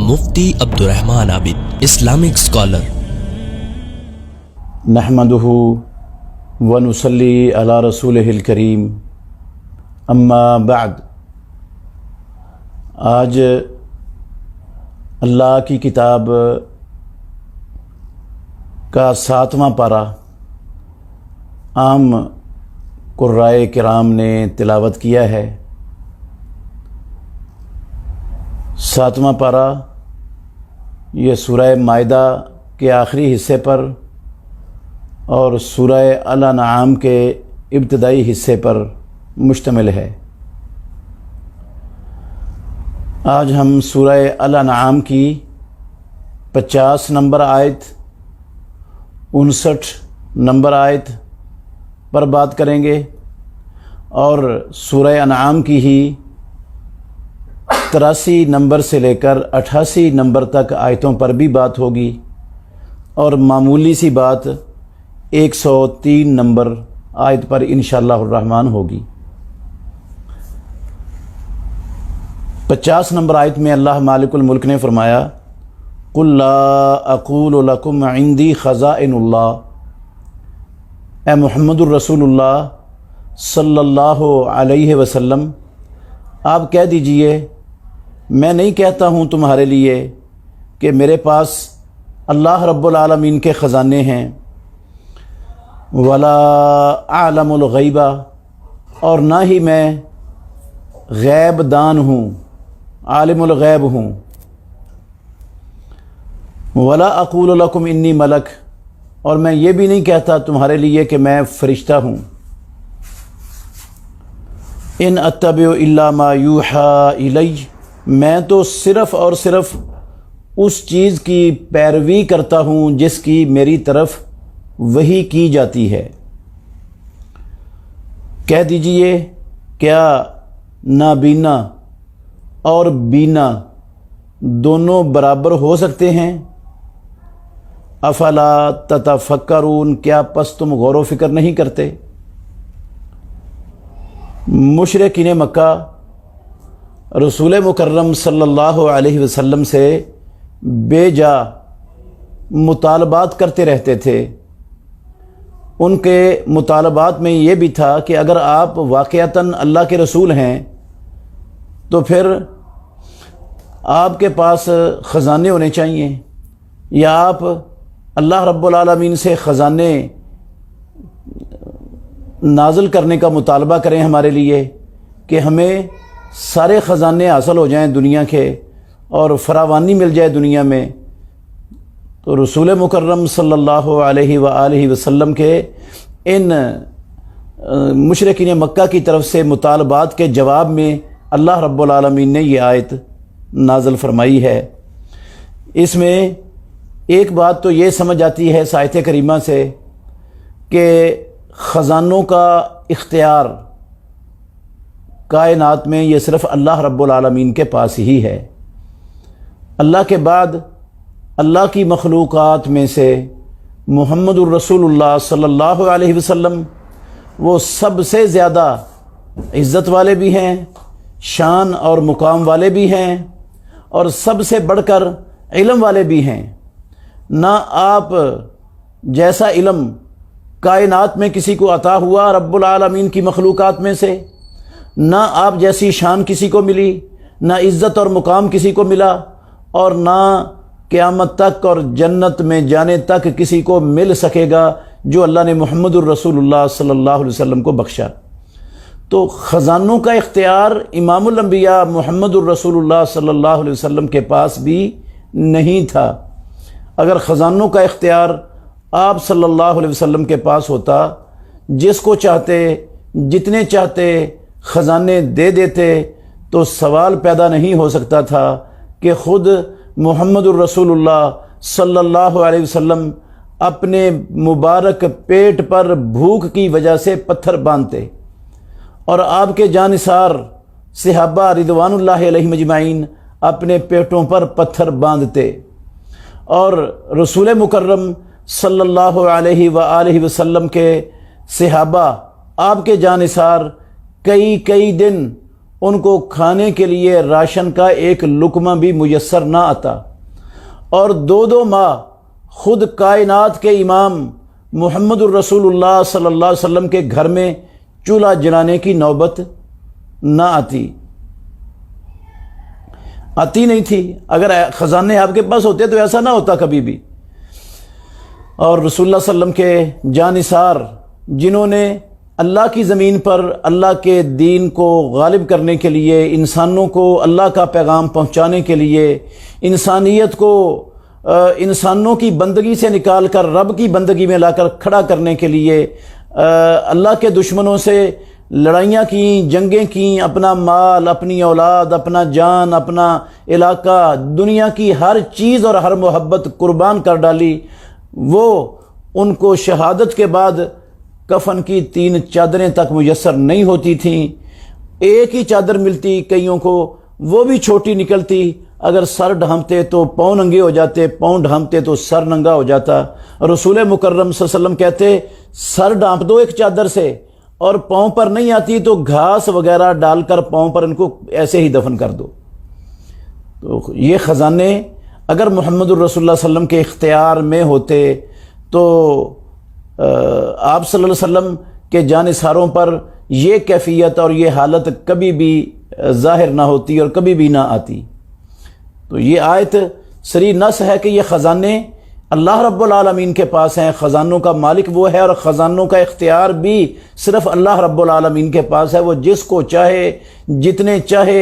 مفتی عبدالرحمن عابد، Islamic scholar. نحمدہ ونصلی علی رسولہ الکریم، اما بعد۔ آج اللہ کی کتاب کا 7واں پارہ عام قرائے کرام نے تلاوت کیا ہے۔ 7واں پارہ یہ سورہ مائدہ کے آخری حصے پر اور سورہ الانعام کے ابتدائی حصے پر مشتمل ہے۔ آج ہم سورہ الانعام کی 50 نمبر آیت، 59 نمبر آیت پر بات کریں گے اور سورہ انعام کی ہی 83 نمبر سے لے کر 88 نمبر تک آیتوں پر بھی بات ہوگی، اور معمولی سی بات 103 نمبر آیت پر انشاءاللہ الرحمن ہوگی۔ 50 نمبر آیت میں اللہ مالک الملک نے فرمایا، قُلْ لَا أَقُولُ لَكُمْ عِنْدِي خَزَائِنُ اللَّهِ، اے محمد الرسول اللہ صلی اللہ علیہ وسلم، آپ کہہ دیجئے میں نہیں کہتا ہوں تمہارے لیے کہ میرے پاس اللہ رب العالمین کے خزانے ہیں، ولا اعلم الغیبہ، اور نہ ہی میں غیب دان ہوں، عالم الغیب ہوں، ولا اقول لکم انی ملک، اور میں یہ بھی نہیں کہتا تمہارے لیے کہ میں فرشتہ ہوں، ان اتبع الا ما یوحی الی، میں تو صرف اور صرف اس چیز کی پیروی کرتا ہوں جس کی میری طرف وحی کی جاتی ہے۔ کہہ دیجئے کیا نابینا اور بینا دونوں برابر ہو سکتے ہیں؟ افلا تتفکرون، کیا پس تم غور و فکر نہیں کرتے؟ مشرکین مکہ رسول مکرم صلی اللہ علیہ وسلم سے بے جا مطالبات کرتے رہتے تھے۔ ان کے مطالبات میں یہ بھی تھا کہ اگر آپ واقعتاً اللہ کے رسول ہیں تو پھر آپ کے پاس خزانے ہونے چاہیے، یا آپ اللہ رب العالمین سے خزانے نازل کرنے کا مطالبہ کریں ہمارے لیے کہ ہمیں سارے خزانے حاصل ہو جائیں دنیا کے اور فراوانی مل جائے دنیا میں۔ تو رسول مکرم صلی اللہ علیہ وآلہ وسلم کے ان مشرکین مکہ کی طرف سے مطالبات کے جواب میں اللہ رب العالمین نے یہ آیت نازل فرمائی ہے۔ اس میں ایک بات تو یہ سمجھ آتی ہے اس آیت کریمہ سے کہ خزانوں کا اختیار کائنات میں یہ صرف اللہ رب العالمین کے پاس ہی ہے۔ اللہ کے بعد اللہ کی مخلوقات میں سے محمد الرسول اللہ صلی اللہ علیہ وسلم وہ سب سے زیادہ عزت والے بھی ہیں، شان اور مقام والے بھی ہیں، اور سب سے بڑھ کر علم والے بھی ہیں۔ نہ آپ جیسا علم کائنات میں کسی کو عطا ہوا رب العالمین کی مخلوقات میں سے، نہ آپ جیسی شان کسی کو ملی، نہ عزت اور مقام کسی کو ملا، اور نہ قیامت تک اور جنت میں جانے تک کسی کو مل سکے گا جو اللہ نے محمد الرسول اللہ صلی اللہ علیہ وسلم کو بخشا۔ تو خزانوں کا اختیار امام الانبیاء محمد الرسول اللہ صلی اللہ علیہ وسلم کے پاس بھی نہیں تھا۔ اگر خزانوں کا اختیار آپ صلی اللہ علیہ وسلم کے پاس ہوتا، جس کو چاہتے جتنے چاہتے خزانے دے دیتے، تو سوال پیدا نہیں ہو سکتا تھا کہ خود محمد الرسول اللہ صلی اللہ علیہ وسلم اپنے مبارک پیٹ پر بھوک کی وجہ سے پتھر باندھتے، اور آپ کے جانثار صحابہ رضوان اللہ علیہم اجمعین اپنے پیٹوں پر پتھر باندھتے، اور رسول مکرم صلی اللہ علیہ وآلہ وسلم کے صحابہ آپ کے جانثار کئی دن ان کو کھانے کے لیے راشن کا ایک لقمہ بھی میسر نہ آتا، اور 2 ماہ خود کائنات کے امام محمد الرسول اللہ صلی اللہ علیہ وسلم کے گھر میں چولہا جلانے کی نوبت نہ آتی نہیں تھی۔ اگر خزانے آپ کے پاس ہوتے تو ایسا نہ ہوتا کبھی بھی۔ اور رسول اللہ صلی اللہ علیہ وسلم کے جانثار جنہوں نے اللہ کی زمین پر اللہ کے دین کو غالب کرنے کے لیے، انسانوں کو اللہ کا پیغام پہنچانے کے لیے، انسانیت کو انسانوں کی بندگی سے نکال کر رب کی بندگی میں لا کر کھڑا کرنے کے لیے اللہ کے دشمنوں سے لڑائیاں کیں، جنگیں کیں، اپنا مال، اپنی اولاد، اپنا جان، اپنا علاقہ، دنیا کی ہر چیز اور ہر محبت قربان کر ڈالی، وہ ان کو شہادت کے بعد کفن کی 3 چادریں تک میسر نہیں ہوتی تھیں۔ ایک ہی چادر ملتی کئیوں کو، وہ بھی چھوٹی نکلتی، اگر سر ڈھانپتے تو پاؤں ننگے ہو جاتے، پاؤں ڈھانپتے تو سر ننگا ہو جاتا۔ رسول مکرم صلی اللہ علیہ وسلم کہتے سر ڈھانپ دو ایک چادر سے، اور پاؤں پر نہیں آتی تو گھاس وغیرہ ڈال کر پاؤں پر ان کو ایسے ہی دفن کر دو۔ تو یہ خزانے اگر محمد الرسول اللہ صلی اللہ علیہ وسلم کے اختیار میں ہوتے تو آپ صلی اللہ علیہ وسلم کے جانثاروں پر یہ کیفیت اور یہ حالت کبھی بھی ظاہر نہ ہوتی اور کبھی بھی نہ آتی۔ تو یہ آیت صریح نص ہے کہ یہ خزانے اللہ رب العالمین کے پاس ہیں، خزانوں کا مالک وہ ہے، اور خزانوں کا اختیار بھی صرف اللہ رب العالمین کے پاس ہے۔ وہ جس کو چاہے، جتنے چاہے،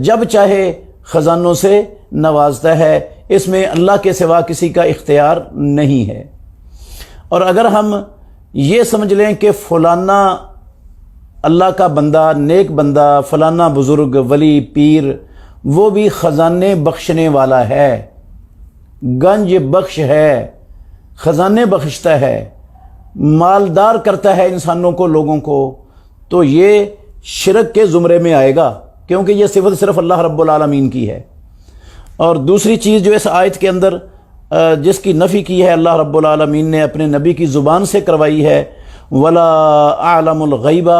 جب چاہے خزانوں سے نوازتا ہے، اس میں اللہ کے سوا کسی کا اختیار نہیں ہے۔ اور اگر ہم یہ سمجھ لیں کہ فلانا اللہ کا بندہ، نیک بندہ، فلانا بزرگ، ولی، پیر، وہ بھی خزانے بخشنے والا ہے، گنج بخش ہے، خزانے بخشتا ہے، مالدار کرتا ہے انسانوں کو، لوگوں کو، تو یہ شرک کے زمرے میں آئے گا، کیونکہ یہ صفت صرف اللہ رب العالمین کی ہے۔ اور دوسری چیز جو اس آیت کے اندر جس کی نفی کی ہے اللہ رب العالمین نے اپنے نبی کی زبان سے کروائی ہے، وَلَا أَعْلَمُ الْغَيْبَ،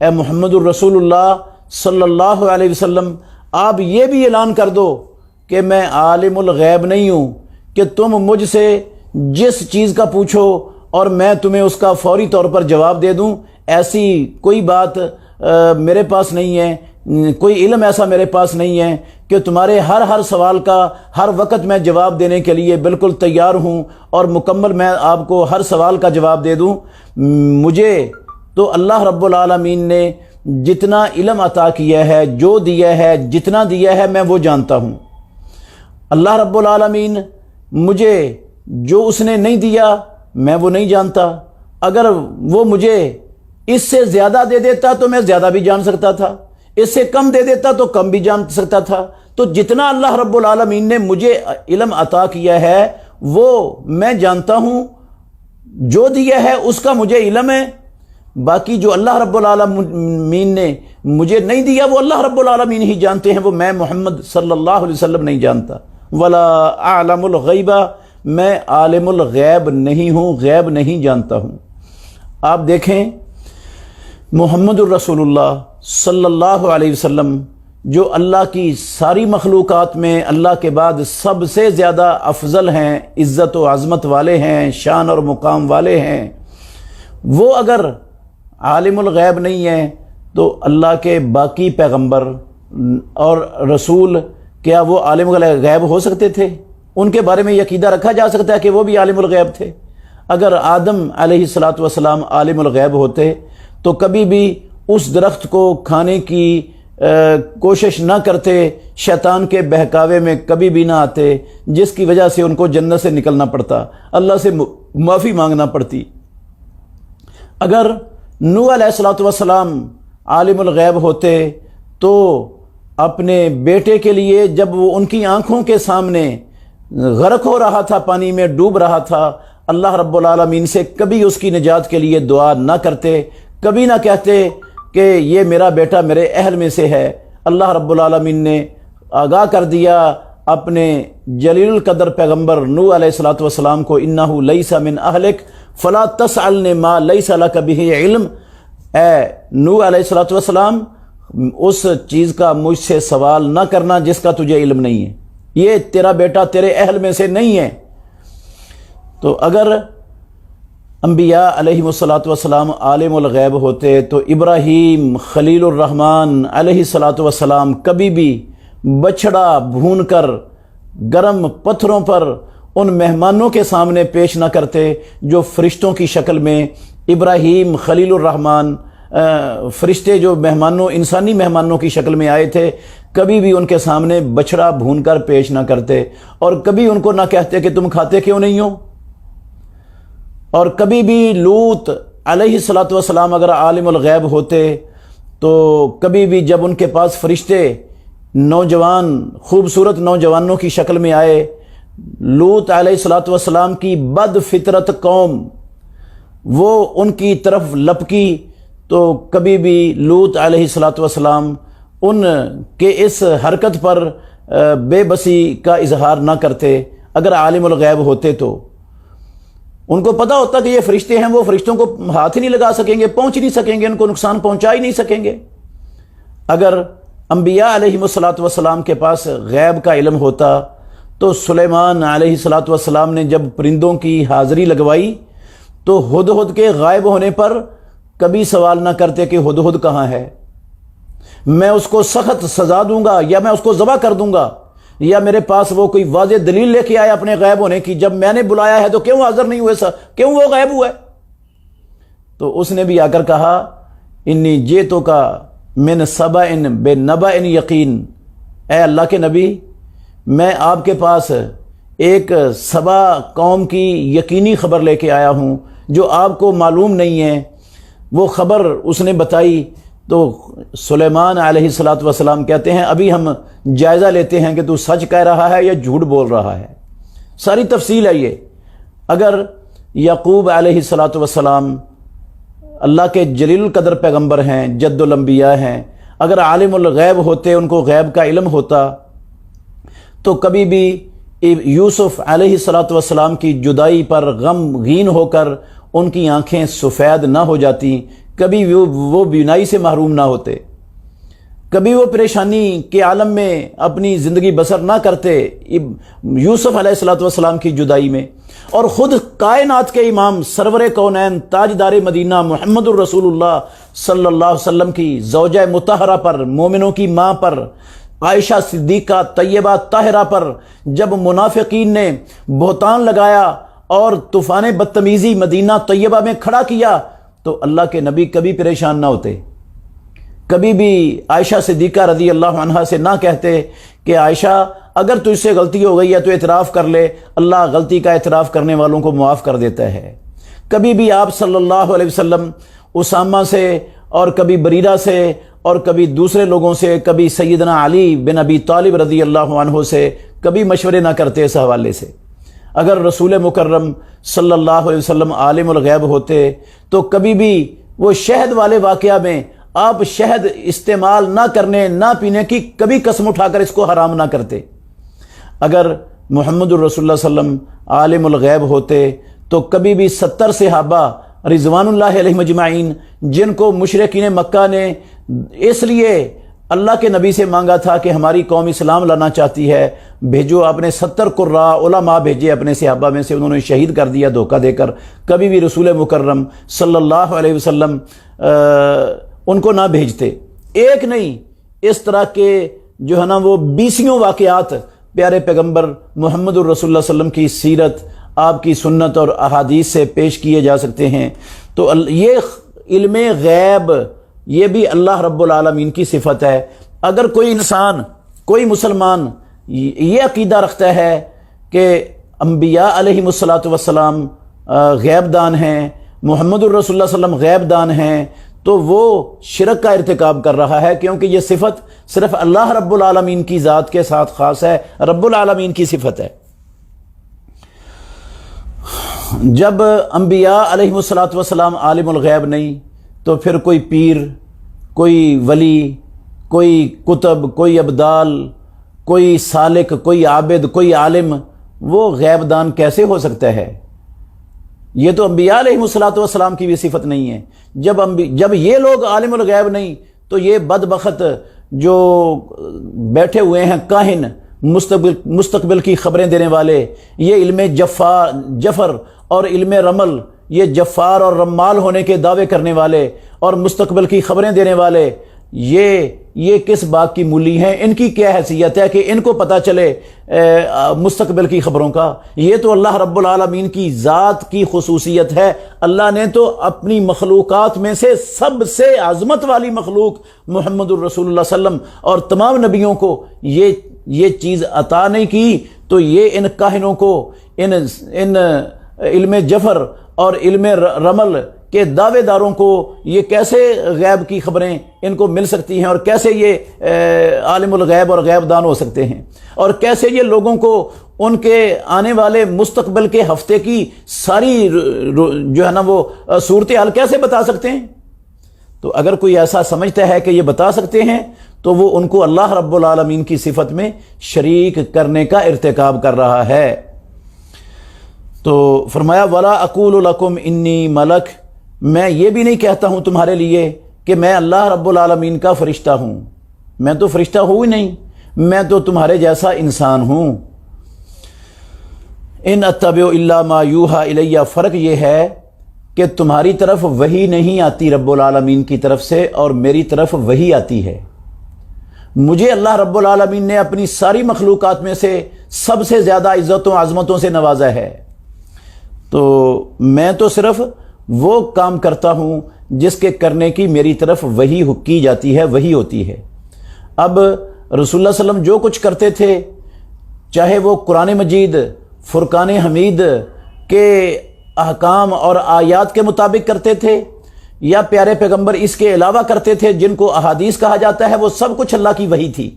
اے محمد الرسول اللہ صلی اللہ علیہ وسلم آپ یہ بھی اعلان کر دو کہ میں عالم الغیب نہیں ہوں، کہ تم مجھ سے جس چیز کا پوچھو اور میں تمہیں اس کا فوری طور پر جواب دے دوں، ایسی کوئی بات میرے پاس نہیں ہے، کوئی علم ایسا میرے پاس نہیں ہے کہ تمہارے ہر سوال کا ہر وقت میں جواب دینے کے لیے بالکل تیار ہوں اور مکمل میں آپ کو ہر سوال کا جواب دے دوں۔ مجھے تو اللہ رب العالمین نے جتنا علم عطا کیا ہے، جو دیا ہے، جتنا دیا ہے، میں وہ جانتا ہوں۔ اللہ رب العالمین مجھے جو اس نے نہیں دیا میں وہ نہیں جانتا، اگر وہ مجھے اس سے زیادہ دے دیتا تو میں زیادہ بھی جان سکتا تھا، اس سے کم دے دیتا تو کم بھی جان سکتا تھا۔ تو جتنا اللہ رب العالمین نے مجھے علم عطا کیا ہے وہ میں جانتا ہوں، جو دیا ہے اس کا مجھے علم ہے، باقی جو اللہ رب العالمین نے مجھے نہیں دیا وہ اللہ رب العالمین ہی جانتے ہیں، وہ میں محمد صلی اللہ علیہ وسلم نہیں جانتا۔ وَلَا أَعْلَمُ الْغَيْبَ، میں عالم الغیب نہیں ہوں، غیب نہیں جانتا ہوں۔ آپ دیکھیں محمد الرسول اللہ صلی اللہ علیہ وسلم جو اللہ کی ساری مخلوقات میں اللہ کے بعد سب سے زیادہ افضل ہیں، عزت و عظمت والے ہیں، شان اور مقام والے ہیں، وہ اگر عالم الغیب نہیں ہے تو اللہ کے باقی پیغمبر اور رسول کیا وہ عالم الغیب ہو سکتے تھے؟ ان کے بارے میں یہ عقیدہ رکھا جا سکتا ہے کہ وہ بھی عالم الغیب تھے؟ اگر آدم علیہ السلام عالم الغیب ہوتے تو کبھی بھی اس درخت کو کھانے کی کوشش نہ کرتے، شیطان کے بہکاوے میں کبھی بھی نہ آتے، جس کی وجہ سے ان کو جنت سے نکلنا پڑتا، اللہ سے معافی مانگنا پڑتی۔ اگر نوح علیہ السلام عالم الغیب ہوتے تو اپنے بیٹے کے لیے جب وہ ان کی آنکھوں کے سامنے غرق ہو رہا تھا، پانی میں ڈوب رہا تھا، اللہ رب العالمین سے کبھی اس کی نجات کے لیے دعا نہ کرتے، کبھی نہ کہتے کہ یہ میرا بیٹا میرے اہل میں سے ہے۔ اللہ رب العالمین نے آگاہ کر دیا اپنے جلیل القدر پیغمبر نوح علیہ السلام کو، انہ لیس من اہلک فلا تسألن ما لیس لک بہ علم، اے نوح علیہ السلام اس چیز کا مجھ سے سوال نہ کرنا جس کا تجھے علم نہیں ہے، یہ تیرا بیٹا تیرے اہل میں سے نہیں ہے۔ تو اگر انبیاء علیہ الصلاۃ والسلام عالم الغیب ہوتے تو ابراہیم خلیل الرحمن علیہ الصلاۃ والسلام کبھی بھی بچھڑا بھون کر گرم پتھروں پر ان مہمانوں کے سامنے پیش نہ کرتے جو فرشتوں کی شکل میں ابراہیم خلیل الرحمن فرشتے جو مہمانوں انسانی مہمانوں کی شکل میں آئے تھے، کبھی بھی ان کے سامنے بچھڑا بھون کر پیش نہ کرتے، اور کبھی ان کو نہ کہتے کہ تم کھاتے کیوں نہیں ہو۔ اور کبھی بھی لوط علیہ الصلاۃ والسلام اگر عالم الغیب ہوتے تو کبھی بھی جب ان کے پاس فرشتے نوجوان خوبصورت نوجوانوں کی شکل میں آئے، لوط علیہ الصلاۃ والسلام کی بد فطرت قوم وہ ان کی طرف لپکی تو کبھی بھی لوط علیہ الصلاۃ والسلام ان کے اس حرکت پر بے بسی کا اظہار نہ کرتے۔ اگر عالم الغیب ہوتے تو ان کو پتہ ہوتا کہ یہ فرشتے ہیں، وہ فرشتوں کو ہاتھ ہی نہیں لگا سکیں گے، پہنچ نہیں سکیں گے، ان کو نقصان پہنچا ہی نہیں سکیں گے۔ اگر انبیاء علیہ الصلاۃ والسلام کے پاس غیب کا علم ہوتا تو سلیمان علیہ الصلاۃ والسلام نے جب پرندوں کی حاضری لگوائی تو ہدہد کے غائب ہونے پر کبھی سوال نہ کرتے کہ ہدہد کہاں ہے، میں اس کو سخت سزا دوں گا یا میں اس کو ذبح کر دوں گا، یا میرے پاس وہ کوئی واضح دلیل لے کے آئے اپنے غائب ہونے کی، جب میں نے بلایا ہے تو کیوں حاضر نہیں ہوئے، کیوں وہ غائب ہوا ہے؟ تو اس نے بھی آ کر کہا انی جیتو کا من سبع بے نبع یقین، اے اللہ کے نبی میں آپ کے پاس ایک سبا قوم کی یقینی خبر لے کے آیا ہوں جو آپ کو معلوم نہیں ہے۔ وہ خبر اس نے بتائی تو سلیمان علیہ الصلاۃ والسلام کہتے ہیں ابھی ہم جائزہ لیتے ہیں کہ تو سچ کہہ رہا ہے یا جھوٹ بول رہا ہے۔ ساری تفصیل ہے یہ۔ اگر یعقوب علیہ الصلاۃ والسلام اللہ کے جلیل القدر پیغمبر ہیں، جد الانبیاء ہیں، اگر عالم الغیب ہوتے، ان کو غیب کا علم ہوتا تو کبھی بھی یوسف علیہ الصلاۃ والسلام کی جدائی پر غمگین ہو کر ان کی آنکھیں سفید نہ ہو جاتی، کبھی وہ بینائی سے محروم نہ ہوتے، کبھی وہ پریشانی کے عالم میں اپنی زندگی بسر نہ کرتے یوسف علیہ الصلاۃ والسلام کی جدائی میں۔ اور خود کائنات کے امام سرور کونین تاجدار مدینہ محمد الرسول اللہ صلی اللہ علیہ وسلم کی زوجہ مطہرہ پر، مومنوں کی ماں پر، عائشہ صدیقہ طیبہ طاہرہ پر جب منافقین نے بہتان لگایا اور طوفان بدتمیزی مدینہ طیبہ میں کھڑا کیا تو اللہ کے نبی کبھی پریشان نہ ہوتے، کبھی بھی عائشہ صدیقہ رضی اللہ عنہا سے نہ کہتے کہ عائشہ اگر تجھ سے غلطی ہو گئی ہے تو اعتراف کر لے، اللہ غلطی کا اعتراف کرنے والوں کو معاف کر دیتا ہے۔ کبھی بھی آپ صلی اللہ علیہ وسلم اسامہ سے اور کبھی بریرہ سے اور کبھی دوسرے لوگوں سے، کبھی سیدنا علی بن ابی طالب رضی اللہ عنہ سے کبھی مشورے نہ کرتے اس حوالے سے۔ اگر رسول مکرم صلی اللہ علیہ وسلم عالم الغیب ہوتے تو کبھی بھی وہ شہد والے واقعہ میں آپ شہد استعمال نہ کرنے نہ پینے کی کبھی قسم اٹھا کر اس کو حرام نہ کرتے۔ اگر محمد الرسول اللہ صلی اللہ علیہ وسلم عالم الغیب ہوتے تو کبھی بھی 70 صحابہ رضوان اللہ علیہ مجمعین جن کو مشرکین مکہ نے اس لیے اللہ کے نبی سے مانگا تھا کہ ہماری قوم اسلام لانا چاہتی ہے، بھیجو، آپ نے 70 قراء علماء بھیجے اپنے صحابہ میں سے، انہوں نے شہید کر دیا دھوکہ دے کر، کبھی بھی رسول مکرم صلی اللہ علیہ وسلم ان کو نہ بھیجتے۔ ایک نہیں، اس طرح کے جو ہے نا وہ 20 واقعات پیارے پیغمبر محمد الرسول اللہ صلی اللہ علیہ وسلم کی سیرت، آپ کی سنت اور احادیث سے پیش کیے جا سکتے ہیں۔ تو یہ علم غیب یہ بھی اللہ رب العالمین کی صفت ہے۔ اگر کوئی انسان، کوئی مسلمان یہ عقیدہ رکھتا ہے کہ انبیاء علیہ الصلاۃ والسلام غیب دان ہیں، محمد الرسول اللہ صلی اللہ علیہ وسلم غیب دان ہیں، تو وہ شرک کا ارتکاب کر رہا ہے، کیونکہ یہ صفت صرف اللہ رب العالمین کی ذات کے ساتھ خاص ہے، رب العالمین کی صفت ہے۔ جب انبیاء علیہ الصلاۃ والسلام عالم الغیب نہیں تو پھر کوئی پیر، کوئی ولی، کوئی کتب، کوئی ابدال، کوئی سالک، کوئی عابد، کوئی عالم وہ غیب دان کیسے ہو سکتا ہے؟ یہ تو انبیاء علیہ الصلاۃ والسلام کی بھی صفت نہیں ہے۔ جب یہ لوگ عالم الغیب نہیں تو یہ بدبخت جو بیٹھے ہوئے ہیں کاہن، مستقبل کی خبریں دینے والے، یہ علم جفر اور علم رمل، یہ جفار اور رمال ہونے کے دعوے کرنے والے اور مستقبل کی خبریں دینے والے، یہ کس بات کی مولی ہیں؟ ان کی کیا حیثیت ہے کہ ان کو پتہ چلے مستقبل کی خبروں کا؟ یہ تو اللہ رب العالمین کی ذات کی خصوصیت ہے۔ اللہ نے تو اپنی مخلوقات میں سے سب سے عظمت والی مخلوق محمد الرسول اللہ صلی اللہ علیہ وسلم اور تمام نبیوں کو یہ چیز عطا نہیں کی، تو یہ ان کاہنوں کو، ان علم جفر اور علم رمل کہ دعوے داروں کو یہ کیسے غیب کی خبریں ان کو مل سکتی ہیں، اور کیسے یہ عالم الغیب اور غیب دان ہو سکتے ہیں، اور کیسے یہ لوگوں کو ان کے آنے والے مستقبل کے ہفتے کی ساری جو ہے نا وہ صورتحال کیسے بتا سکتے ہیں؟ تو اگر کوئی ایسا سمجھتا ہے کہ یہ بتا سکتے ہیں تو وہ ان کو اللہ رب العالمین کی صفت میں شریک کرنے کا ارتکاب کر رہا ہے۔ تو فرمایا وَلَا أَقُولُ لَكُمْ إِنِّي مَلَكٌ، میں یہ بھی نہیں کہتا ہوں تمہارے لیے کہ میں اللہ رب العالمین کا فرشتہ ہوں، میں تو فرشتہ ہوں ہی نہیں، میں تو تمہارے جیسا انسان ہوں۔ ان اتبع الا ما یوحى الی، فرق یہ ہے کہ تمہاری طرف وحی نہیں آتی رب العالمین کی طرف سے، اور میری طرف وحی آتی ہے۔ مجھے اللہ رب العالمین نے اپنی ساری مخلوقات میں سے سب سے زیادہ عزتوں عظمتوں سے نوازا ہے، تو میں تو صرف وہ کام کرتا ہوں جس کے کرنے کی میری طرف وحی کی جاتی ہے، وحی ہوتی ہے۔ اب رسول اللہ صلی اللہ علیہ وسلم جو کچھ کرتے تھے، چاہے وہ قرآن مجید فرقان حمید کے احکام اور آیات کے مطابق کرتے تھے، یا پیارے پیغمبر اس کے علاوہ کرتے تھے جن کو احادیث کہا جاتا ہے، وہ سب کچھ اللہ کی وحی تھی۔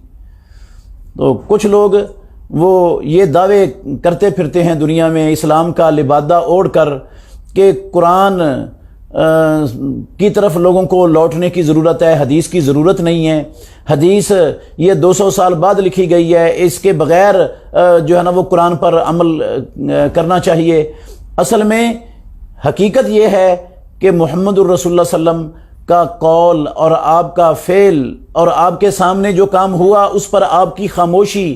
تو کچھ لوگ وہ یہ دعوے کرتے پھرتے ہیں دنیا میں اسلام کا لبادہ اوڑھ کر کہ قرآن کی طرف لوگوں کو لوٹنے کی ضرورت ہے، حدیث کی ضرورت نہیں ہے، حدیث یہ 200 سال بعد لکھی گئی ہے، اس کے بغیر جو ہے نا وہ قرآن پر عمل کرنا چاہیے۔ اصل میں حقیقت یہ ہے کہ محمد الرسول اللہ صلی اللہ علیہ وسلم کا قول اور آپ کا فعل اور آپ کے سامنے جو کام ہوا اس پر آپ کی خاموشی،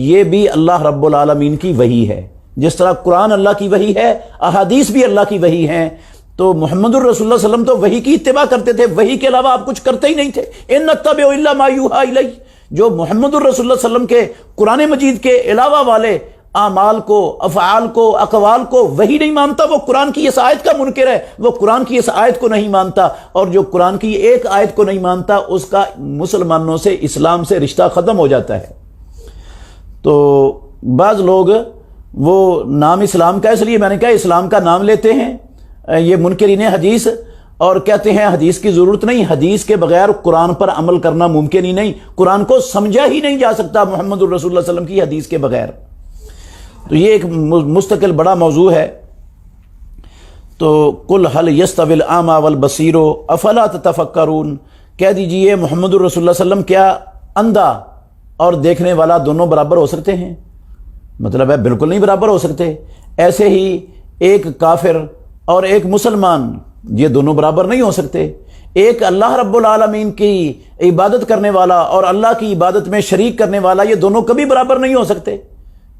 یہ بھی اللہ رب العالمین کی وحی ہے۔ جس طرح قرآن اللہ کی وحی ہے، احادیث بھی اللہ کی وحی ہیں، تو محمد الرسول اللہ صلی اللہ علیہ وسلم تو وحی کی اتباع کرتے تھے، وحی کے علاوہ آپ کچھ کرتے ہی نہیں تھے۔ ان نتبع الا ما یوحى الی، جو محمد الرسول اللہ صلی اللہ علیہ وسلم کے قرآن مجید کے علاوہ والے اعمال کو، افعال کو، اقوال کو وحی نہیں مانتا، وہ قرآن کی اس آیت کا منکر ہے، وہ قرآن کی اس آیت کو نہیں مانتا، اور جو قرآن کی ایک آیت کو نہیں مانتا اس کا مسلمانوں سے، اسلام سے رشتہ ختم ہو جاتا ہے۔ تو بعض لوگ وہ نام اسلام کا، اس لیے میں نے کہا اسلام کا نام لیتے ہیں یہ منکرین حدیث، اور کہتے ہیں حدیث کی ضرورت نہیں، حدیث کے بغیر قرآن پر عمل کرنا ممکن ہی نہیں، قرآن کو سمجھا ہی نہیں جا سکتا محمد الرسول اللہ صلی اللہ علیہ وسلم کی حدیث کے بغیر۔ تو یہ ایک مستقل بڑا موضوع ہے۔ تو قل هل يستوي الاعمى والبصير افلا تتفکرون، کہہ دیجئے محمد الرسول اللہ صلی اللہ علیہ وسلم کیا اندھا اور دیکھنے والا دونوں برابر ہو سکتے ہیں؟ مطلب ہے بالکل نہیں برابر ہو سکتے۔ ایسے ہی ایک کافر اور ایک مسلمان، یہ دونوں برابر نہیں ہو سکتے۔ ایک اللہ رب العالمین کی عبادت کرنے والا اور اللہ کی عبادت میں شریک کرنے والا، یہ دونوں کبھی برابر نہیں ہو سکتے۔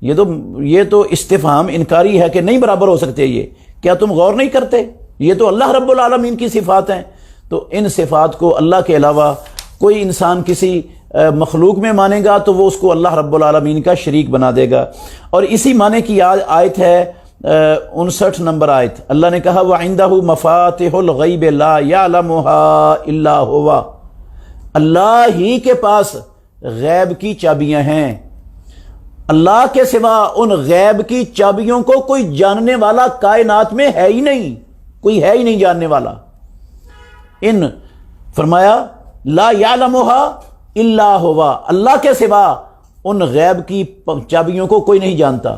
یہ تو استفہام انکاری ہے کہ نہیں برابر ہو سکتے۔ یہ کیا تم غور نہیں کرتے؟ یہ تو اللہ رب العالمین کی صفات ہیں، تو ان صفات کو اللہ کے علاوہ کوئی انسان کسی مخلوق میں مانے گا تو وہ اس کو اللہ رب العالمین کا شریک بنا دے گا۔ اور اسی معنی کی آیت ہے 59 نمبر آیت، اللہ نے کہا وَعِندَهُ مَفَاتِحُ الْغَيْبِ لَا يَعْلَمُهَا إِلَّا هُوَ، اللہ ہی کے پاس غیب کی چابیاں ہیں، اللہ کے سوا ان غیب کی چابیوں کو کوئی جاننے والا کائنات میں ہے ہی نہیں، کوئی ہے ہی نہیں جاننے والا۔ ان فرمایا لا يعلمها الا هو، اللہ کے سوا ان غیب کی چابیوں کو کوئی نہیں جانتا۔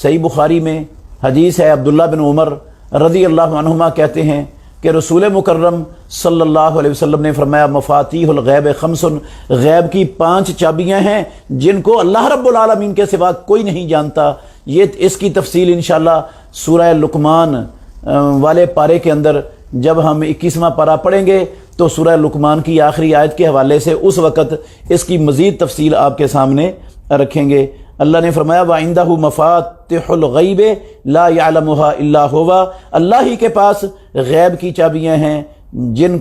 صحیح بخاری میں حدیث ہے، عبداللہ بن عمر رضی اللہ عنہما کہتے ہیں کہ رسول مکرم صلی اللہ علیہ وسلم نے فرمایا مفاتیح الغیب خمس، غیب کی 5 چابیاں ہیں جن کو اللہ رب العالمین کے سوا کوئی نہیں جانتا۔ یہ اس کی تفصیل انشاءاللہ سورہ لقمان والے پارے کے اندر جب ہم 21واں پارہ پڑھیں گے تو سورہ لقمان کی آخری آیت کے حوالے سے اس وقت اس کی مزید تفصیل آپ کے سامنے رکھیں گے۔ اللہ نے فرمایا وَعِندَهُ مَفَاتِحُ الْغَيْبِ لَا يَعْلَمُهَا إِلَّا هُوَ، اللہ ہی کے پاس غیب کی چابیاں ہیں جن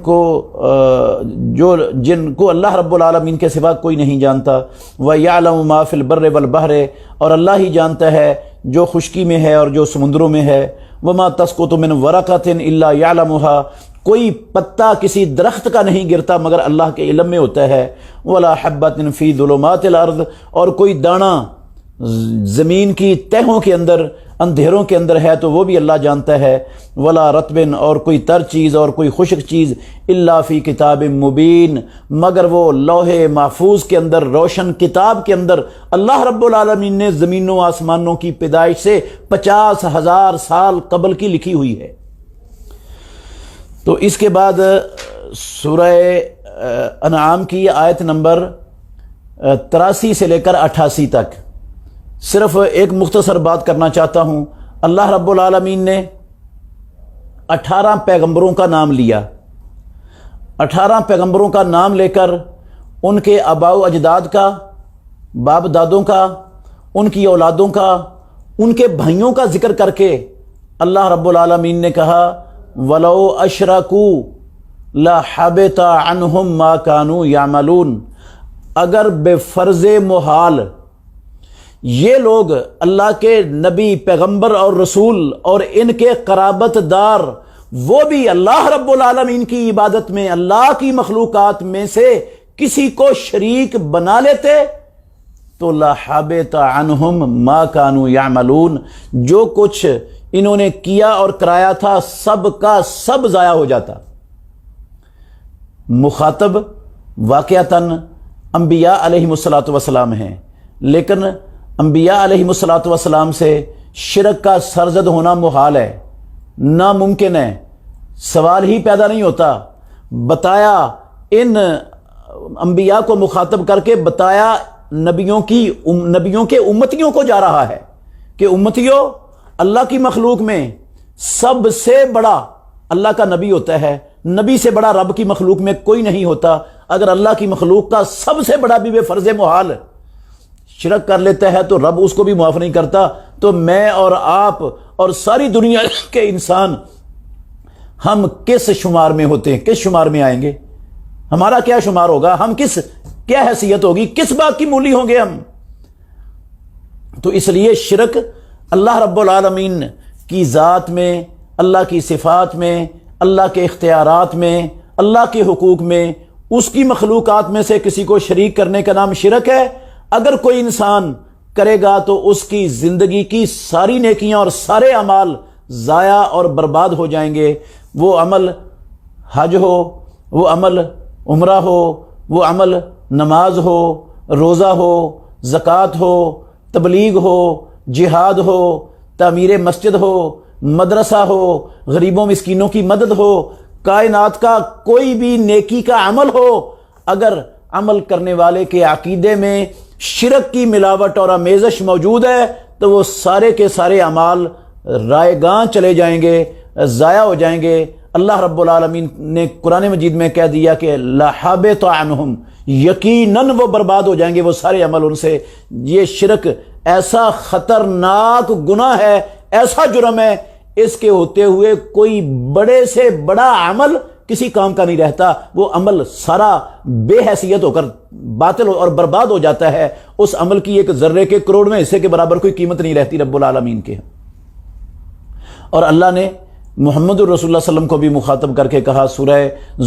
کو اللہ رب العالمین کے سوا کوئی نہیں جانتا۔ وَيَعْلَمُ مَا فِي الْبَرِّ وَالْبَحْرِ، اور اللہ ہی جانتا ہے جو خشکی میں ہے اور جو سمندروں میں ہے۔ وَمَا تَسْقُطُ مِنْ وَرَقَةٍ إِلَّا يَعْلَمُهَا، کوئی پتا کسی درخت کا نہیں گرتا مگر اللہ کے علم میں ہوتا ہے۔ وَلَا حَبَّةٍ فِي ظُلُمَاتِ الْأَرْضِ، اور کوئی دانہ زمین کی تہوں کے اندر اندھیروں کے اندر ہے تو وہ بھی اللہ جانتا ہے۔ ولا رطب، اور کوئی تر چیز اور کوئی خشک چیز، الا فی کتاب مبین، مگر وہ لوح محفوظ کے اندر، روشن کتاب کے اندر اللہ رب العالمین نے زمینوں و آسمانوں کی پیدائش سے 50,000 سال قبل کی لکھی ہوئی ہے۔ تو اس کے بعد سورہ انعام کی آیت نمبر 83 سے لے کر 88 تک صرف ایک مختصر بات کرنا چاہتا ہوں۔ اللہ رب العالمین نے 18 پیغمبروں کا نام لیا۔ 18 پیغمبروں کا نام لے کر ان کے آباء و اجداد کا، باپ دادوں کا، ان کی اولادوں کا، ان کے بھائیوں کا ذکر کر کے اللہ رب العالمین نے کہا وَلَوْ أَشْرَكُوا لَحَبِطَ عَنْهُمْ مَا كَانُوا يَعْمَلُونَ، اگر بے فرض محال یہ لوگ اللہ کے نبی، پیغمبر اور رسول اور ان کے قرابت دار وہ بھی اللہ رب العالمین کی عبادت میں اللہ کی مخلوقات میں سے کسی کو شریک بنا لیتے تو لَحَبِطَ عَنْهُمْ مَا كَانُوا يَعْمَلُونَ، جو کچھ انہوں نے کیا اور کرایا تھا سب کا سب ضائع ہو جاتا۔ مخاطب واقعتاً انبیاء علیہم الصلاۃ ہیں، لیکن انبیاء علیہم الصلاۃ سے شرک کا سرزد ہونا محال ہے، ناممکن ہے، سوال ہی پیدا نہیں ہوتا۔ بتایا ان انبیاء کو مخاطب کر کے بتایا نبیوں کے امتیوں کو جا رہا ہے کہ امتیوں، اللہ کی مخلوق میں سب سے بڑا اللہ کا نبی ہوتا ہے، نبی سے بڑا رب کی مخلوق میں کوئی نہیں ہوتا۔ اگر اللہ کی مخلوق کا سب سے بڑا بھی بے فرض محال شرک کر لیتا ہے تو رب اس کو بھی معاف نہیں کرتا، تو میں اور آپ اور ساری دنیا کے انسان ہم کس شمار میں ہوتے ہیں، کس شمار میں آئیں گے؟ ہمارا کیا شمار ہوگا؟ ہم کیا حیثیت ہوگی؟ کس بات کی مولی ہوں گے ہم؟ تو اس لیے شرک اللہ رب العالمین کی ذات میں، اللہ کی صفات میں، اللہ کے اختیارات میں، اللہ کے حقوق میں، اس کی مخلوقات میں سے کسی کو شریک کرنے کا نام شرک ہے۔ اگر کوئی انسان کرے گا تو اس کی زندگی کی ساری نیکیاں اور سارے اعمال ضائع اور برباد ہو جائیں گے۔ وہ عمل حج ہو، وہ عمل عمرہ ہو، وہ عمل نماز ہو، روزہ ہو، زکوٰۃ ہو، تبلیغ ہو، جہاد ہو، تعمیر مسجد ہو، مدرسہ ہو، غریبوں مسکینوں کی مدد ہو، کائنات کا کوئی بھی نیکی کا عمل ہو، اگر عمل کرنے والے کے عقیدے میں شرک کی ملاوٹ اور آمیزش موجود ہے تو وہ سارے کے سارے اعمال رائے گاں چلے جائیں گے، ضائع ہو جائیں گے۔ اللہ رب العالمین نے قرآن مجید میں کہہ دیا کہ لَحَبِطَ عَنْهُمْ، یقیناً وہ برباد ہو جائیں گے وہ سارے عمل ان سے۔ یہ شرک ایسا خطرناک گناہ ہے، ایسا جرم ہے، اس کے ہوتے ہوئے کوئی بڑے سے بڑا عمل کسی کام کا نہیں رہتا، وہ عمل سارا بے حیثیت ہو کر باطل اور برباد ہو جاتا ہے۔ اس عمل کی ایک ذرے کے کروڑویں حصے کے برابر کوئی قیمت نہیں رہتی رب العالمین کے۔ اور اللہ نے محمد الرسول اللہ صلی اللہ علیہ وسلم کو بھی مخاطب کر کے کہا سورہ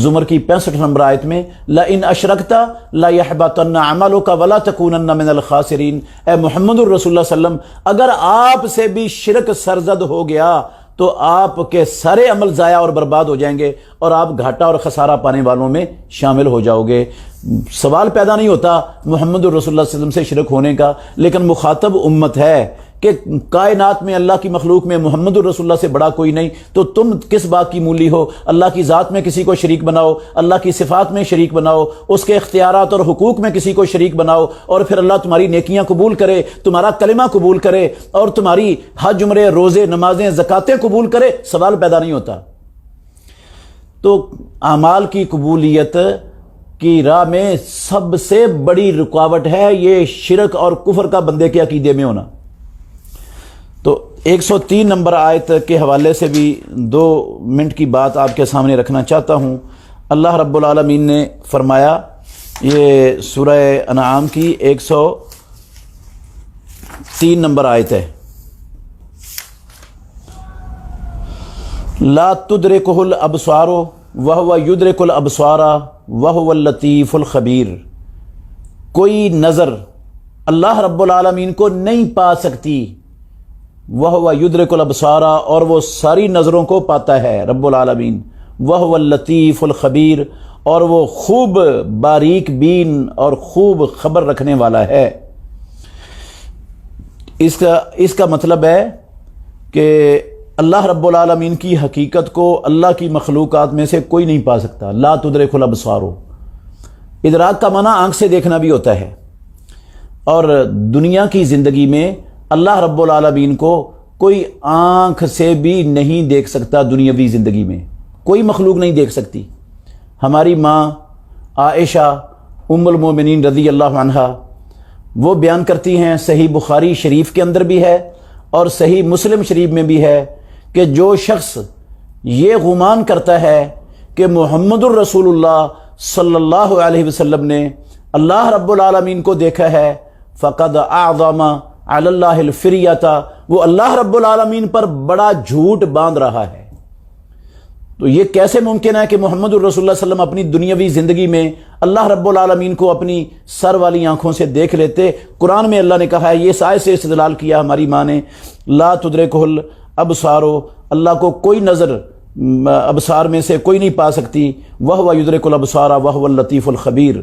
زمر کی 65 نمبر آیت میں لَإِنْ أَشْرَكْتَ لَيَحْبَطَنَّ عَمَلُكَ وَلَا تَكُونَنَّ مِنَ الْخَاسِرِينَ، اے محمد الرسول اللہ صلی اللہ علیہ وسلم، اگر آپ سے بھی شرک سرزد ہو گیا تو آپ کے سارے عمل ضائع اور برباد ہو جائیں گے اور آپ گھاٹا اور خسارہ پانے والوں میں شامل ہو جاؤ گے۔ سوال پیدا نہیں ہوتا محمد الرسول اللہ صلی اللہ علیہ وسلم سے شرک ہونے کا، لیکن مخاطب امت ہے کہ کائنات میں اللہ کی مخلوق میں محمد الرسول اللہ سے بڑا کوئی نہیں، تو تم کس بات کی مولی ہو؟ اللہ کی ذات میں کسی کو شریک بناؤ، اللہ کی صفات میں شریک بناؤ، اس کے اختیارات اور حقوق میں کسی کو شریک بناؤ، اور پھر اللہ تمہاری نیکیاں قبول کرے، تمہارا کلمہ قبول کرے، اور تمہاری حج عمرے روزے نمازیں زکاتیں قبول کرے۔ سوال پیدا نہیں ہوتا۔ تو اعمال کی قبولیت کی راہ میں سب سے بڑی رکاوٹ ہے یہ شرک اور کفر کا بندے کے عقیدے میں ہونا۔ تو 103 نمبر آیت کے حوالے سے بھی 2 منٹ کی بات آپ کے سامنے رکھنا چاہتا ہوں۔ اللہ رب العالمین نے فرمایا، یہ سورہ انعام کی 103 نمبر آیت ہے، لا تدرکہ الابصار وہو یدرک الابصار وہو اللطیف الخبیر، کوئی نظر اللہ رب العالمین کو نہیں پا سکتی، وہو یدرک الابصار، اور وہ ساری نظروں کو پاتا ہے رب العالمین، وہو اللطیف الخبیر، اور وہ خوب باریک بین اور خوب خبر رکھنے والا ہے۔ اس کا مطلب ہے کہ اللہ رب العالمین کی حقیقت کو اللہ کی مخلوقات میں سے کوئی نہیں پا سکتا۔ لا تدرک الابصار، ادراک کا معنی آنکھ سے دیکھنا بھی ہوتا ہے، اور دنیا کی زندگی میں اللہ رب العالمین کو کوئی آنکھ سے بھی نہیں دیکھ سکتا، دنیاوی زندگی میں کوئی مخلوق نہیں دیکھ سکتی۔ ہماری ماں عائشہ ام المومنین رضی اللہ عنہا وہ بیان کرتی ہیں، صحیح بخاری شریف کے اندر بھی ہے اور صحیح مسلم شریف میں بھی ہے، کہ جو شخص یہ گمان کرتا ہے کہ محمد الرسول اللہ صلی اللہ علیہ وسلم نے اللہ رب العالمین کو دیکھا ہے، فقد اعظم علی اللہ الفریۃ، وہ اللہ رب العالمین پر بڑا جھوٹ باندھ رہا ہے۔ تو یہ کیسے ممکن ہے کہ محمد الرسول اللہ صلی اللہ علیہ وسلم اپنی دنیاوی زندگی میں اللہ رب العالمین کو اپنی سر والی آنکھوں سے دیکھ لیتے؟ قرآن میں اللہ نے کہا ہے، یہ اس آیت سے استدلال کیا ہماری ماں نے، لا تدرکہ الابصار، اللہ کو کوئی نظر ابصار میں سے کوئی نہیں پا سکتی، وہو یدرک الابصار وہو اللطیف الخبیر۔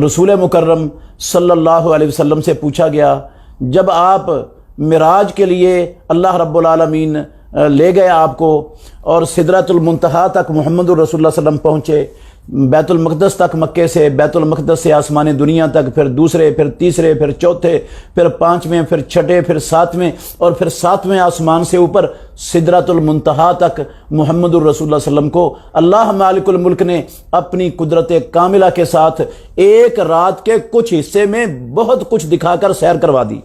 رسول مکرم صلی اللہ علیہ وسلم سے پوچھا گیا، جب آپ معراج کے لیے اللہ رب العالمین لے گئے آپ کو اور سدرۃ المنتہا تک محمد الرسول اللہ صلی اللہ علیہ وسلم پہنچے، بیت المقدس تک، مکے سے بیت المقدس سے آسمان دنیا تک، پھر دوسرے، پھر تیسرے، پھر چوتھے، پھر پانچویں، پھر چھٹے، پھر ساتویں، اور پھر ساتویں آسمان سے اوپر سدرۃ المنتہا تک محمد الرسول اللہ صلی اللہ علیہ وسلم کو اللہ مالک الملک نے اپنی قدرت کاملہ کے ساتھ ایک رات کے کچھ حصے میں بہت کچھ دکھا کر سیر کروا دی۔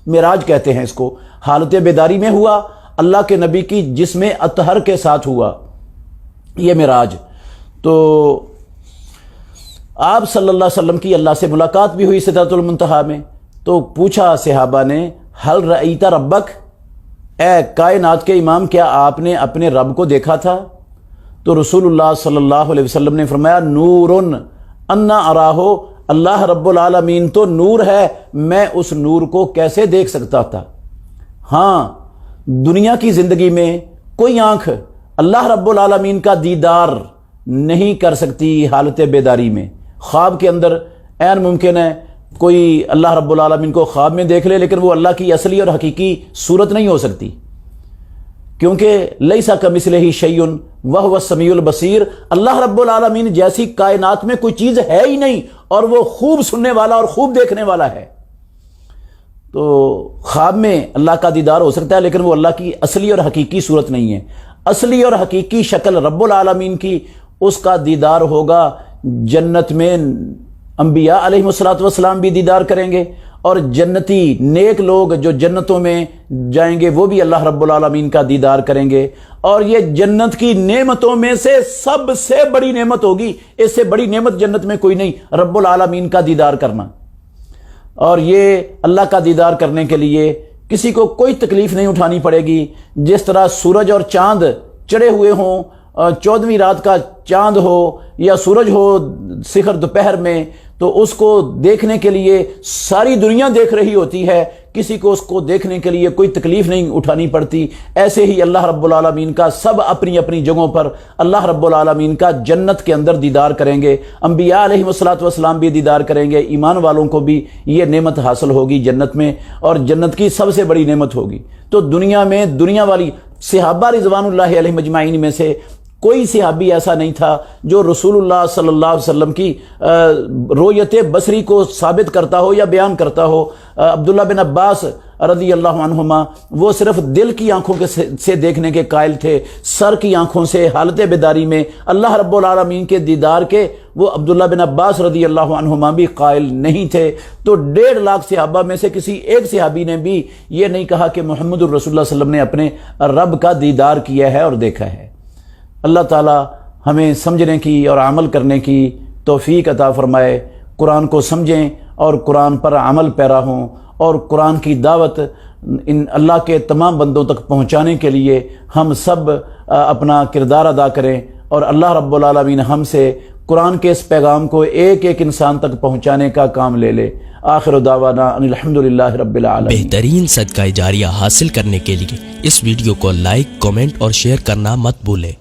معراج کہتے ہیں اس کو، حالت بیداری میں ہوا، اللہ کے نبی کی جسم اطہر کے ساتھ ہوا یہ معراج۔ تو آپ صلی اللہ علیہ وسلم کی اللہ سے ملاقات بھی ہوئی سدرۃ المنتہا میں، تو پوچھا صحابہ نے، ہل رأیت ربک، اے کائنات کے امام کیا آپ نے اپنے رب کو دیکھا تھا؟ تو رسول اللہ صلی اللہ علیہ وسلم نے فرمایا، نور انا اراہو، اللہ رب العالمین تو نور ہے، میں اس نور کو کیسے دیکھ سکتا تھا؟ ہاں، دنیا کی زندگی میں کوئی آنکھ اللہ رب العالمین کا دیدار نہیں کر سکتی حالت بیداری میں۔ خواب کے اندر عین ممکن ہے کوئی اللہ رب العالمین کو خواب میں دیکھ لے، لیکن وہ اللہ کی اصلی اور حقیقی صورت نہیں ہو سکتی، کیونکہ لیس کمثلہ شیء وہو السمیع البصیر، اللہ رب العالمین جیسی کائنات میں کوئی چیز ہے ہی نہیں، اور وہ خوب سننے والا اور خوب دیکھنے والا ہے۔ تو خواب میں اللہ کا دیدار ہو سکتا ہے، لیکن وہ اللہ کی اصلی اور حقیقی صورت نہیں ہے۔ اصلی اور حقیقی شکل رب العالمین کی، اس کا دیدار ہوگا جنت میں، انبیاء علیہ السلام بھی دیدار کریں گے، اور جنتی نیک لوگ جو جنتوں میں جائیں گے وہ بھی اللہ رب العالمین کا دیدار کریں گے۔ اور یہ جنت کی نعمتوں میں سے سب سے بڑی نعمت ہوگی، اس سے بڑی نعمت جنت میں کوئی نہیں، رب العالمین کا دیدار کرنا۔ اور یہ اللہ کا دیدار کرنے کے لیے کسی کو کوئی تکلیف نہیں اٹھانی پڑے گی۔ جس طرح سورج اور چاند چڑھے ہوئے ہوں، 14ویں رات کا چاند ہو یا سورج ہو سحر دوپہر میں، تو اس کو دیکھنے کے لیے ساری دنیا دیکھ رہی ہوتی ہے، کسی کو اس کو دیکھنے کے لیے کوئی تکلیف نہیں اٹھانی پڑتی۔ ایسے ہی اللہ رب العالمین کا سب اپنی اپنی جگہوں پر اللہ رب العالمین کا جنت کے اندر دیدار کریں گے، انبیاء علیہ السلام بھی دیدار کریں گے، ایمان والوں کو بھی یہ نعمت حاصل ہوگی جنت میں، اور جنت کی سب سے بڑی نعمت ہوگی۔ تو دنیا میں دنیا والی صحابہ رضوان اللہ علیہ مجمعین میں سے کوئی صحابی ایسا نہیں تھا جو رسول اللہ صلی اللہ علیہ وسلم کی رؤیت بصری کو ثابت کرتا ہو یا بیان کرتا ہو۔ عبداللہ بن عباس رضی اللہ عنہما وہ صرف دل کی آنکھوں سے دیکھنے کے قائل تھے، سر کی آنکھوں سے حالت بیداری میں اللہ رب العالمین کے دیدار کے وہ عبداللہ بن عباس رضی اللہ عنہما بھی قائل نہیں تھے۔ تو 1.5 لاکھ صحابہ میں سے کسی ایک صحابی نے بھی یہ نہیں کہا کہ محمد الرسول اللہ صلی اللہ علیہ وسلم نے اپنے رب کا دیدار کیا ہے اور دیکھا ہے۔ اللہ تعالی ہمیں سمجھنے کی اور عمل کرنے کی توفیق عطا فرمائے، قرآن کو سمجھیں اور قرآن پر عمل پیرا ہوں، اور قرآن کی دعوت ان اللہ کے تمام بندوں تک پہنچانے کے لیے ہم سب اپنا کردار ادا کریں، اور اللہ رب العالمین ہم سے قرآن کے اس پیغام کو ایک ایک انسان تک پہنچانے کا کام لے لے۔ آخر دعوانا ان الحمدللہ رب العالمین۔ بہترین صدقہ جاریہ حاصل کرنے کے لیے اس ویڈیو کو لائک، کمنٹ اور شیئر کرنا مت بھولیں۔